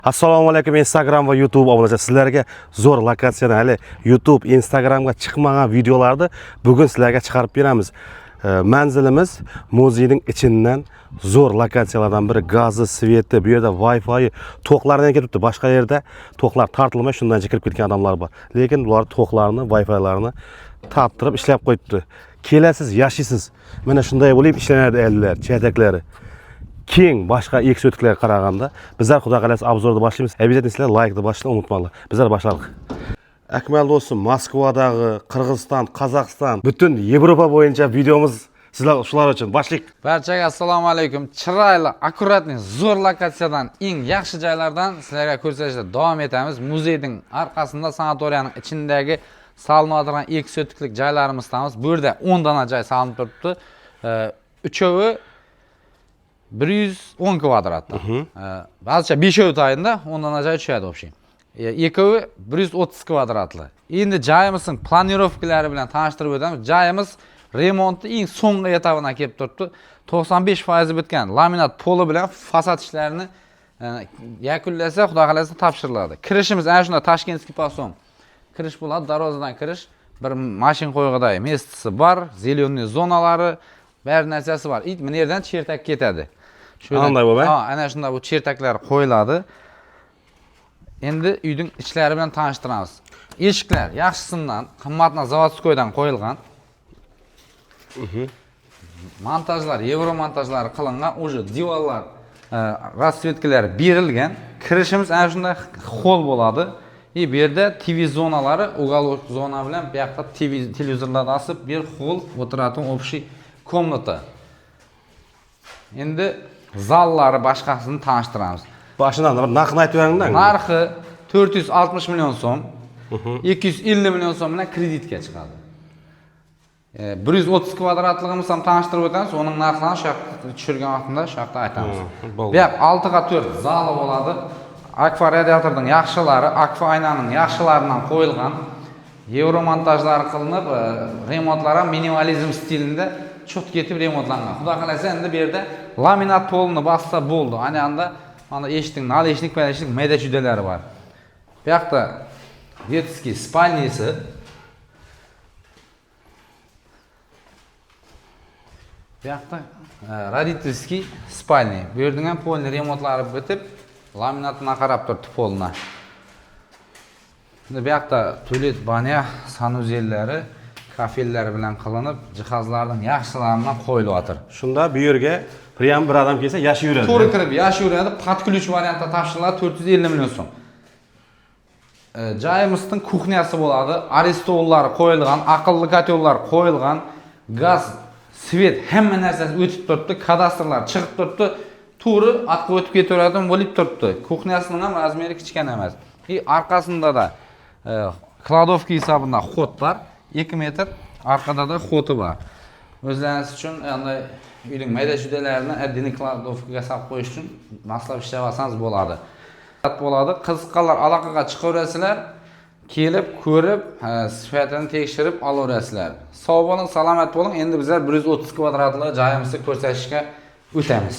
Assalomu alaykum Instagram va YouTube obunachilar. Sizlarga zo'r lokatsiyada hali YouTube, Instagramga chiqmagan videolarni bugun sizlarga chiqarib beramiz. Manzilimiz muzeyning ichidan zo'r lokatsiyalardan biri. Gazi, sveti, bu yerda Wi-Fi to'qlardan ketibdi. Boshqa yerda to'qlar tortilmay shundan kirib ketgan odamlar bor. Lekin ular to'qlarni, Wi-Fi'larni torttirib ishlab qo'yibdi. Kelasiz, yashaysiz. Mana shunday bo'lib ishlanadi ellar, chaydaklari. Keng boshqa eksotiklarga qaraganda bizlar xudo xolasa obzorni boshlaymiz. Обязательно sizlar like-ni bosishni unutmanglar. Bizlar boshladik. Akmal do'stim, Moskvadagi, Qirg'iziston, Qozog'iston, butun Yevropa bo'yicha videomiz sizlar shular uchun boshlik. Barchaga assalomu alaykum. Chiroyli, akkuratniy, zo'r lokatsiyadan, eng yaxshi joylardan sizlarga ko'rsatishda davom etamiz. Muzeyning orqasida, sanatoriyaning ichidagi salinadigan eksotiklik joylarimiz tamiz. Bu yerda 10 dona joy salinib turibdi. Uchovi 110 kvadratda. Ba'zicha 5 tayinda 10 dona joy tushadi общий. Ekovi 130 kvadratli. Endi joyimizning planirovkalari bilan tanishtirib o'tamiz. Joyimiz remontni eng so'nggi etabiga kelib turibdi. 95% bitgan laminat poli bilan fasad ishlarini yakunlasa, xudo xolasa topshiriladi. Kirishimiz ana shunda Tashkentskiy pasom. Kirish bo'ladi, darvozadan kirish. Bir mashina qo'yg'iday mestisi bor, zeleniy zonalari, bir narsasi bor. Mana yerdan chertak ketadi. Qanday bo'lay? Ha, ana shunda bu chertaklar qo'yiladi. Endi uyning ichlari bilan tanishtiramiz. Eshiklar yaxshisidan, qimmatli zavodskoydan qo'yilgan. Montajlar, yevro montajlari qilingan, o'sha divorlar, rasvetkalar berilgan. Kirishimiz ana shunda hol bo'ladi. Bu yerda TV zonalari, уголок zona bilan bu yoqda televizorlarni asib, bir hol o'tiradigan общий komnata. Endi zallari boshqasini tanishtiramiz. Başından da narxini aytib beringlar. Narxi 460 million so'm, 250 million so'm bilan kreditga chiqadi. 130 kvadratligimiz ham tanishtirib o'tamiz. Uning narxini shu yoqda tushirgan vaqtida shu yoqda aytamiz. Bu yoq 6x4 zali bo'ladi. Akfa radiatorning yaxshilari, akfa aynaning yaxshilaridan qo'yilgan. Yevro montajlari qilinib, remontlar ham minimalizm stilida cho'tib ketib remontlangan. Xudo xolasa endi bu yerda laminat polni bassa bo'ldi. Ana mana eshikning naleshnik, paleshnik mayda chudalari bor. Bu yoqda детский spalnisi. Bu yoqda родительский spalni. Bu yerda ham polni remontlari bitib, laminatni qarab turibdi polni. Bu yoqda tualet, banya, sanuzellari, kafellar bilan qilinib, jihozlarning yaxshilaridan qo'yilyapti. Shunda bu yerga priyam bir odam kelsa yashayveradi. To'g'ri kirib yashayveradi. Podключ variantda topshiriladi 450 million so'm. Joyimizning kuxnyasi bo'ladi. Aristollari qo'yilgan, aqlli kotellar qo'yilgan, gaz, svet hamma narsasi o'tib turibdi, kadastrlar chiqib turibdi. To'g'ri atqa o'tib ketaveradigan bo'lib turibdi. Kuxnyasining ham razmeri kichkina emas. Orqasida da kladovka hisobida xot bor. 2 metr orqada da xoti bor. O'zlaringiz uchun endi uyning mayda chudalarini addini kladovkaga solib qo'yish uchun maslab ishlasangiz bo'ladi. Bo'ladi. Qiziqqanlar aloqaga chiqaverasizlar, kelib, ko'rib, sifatini tekshirib olaverasizlar. Sog' bo'ling, salomat bo'ling. Endi bizlar 130 kvadratli joyimizni ko'rsatishga o'tamiz.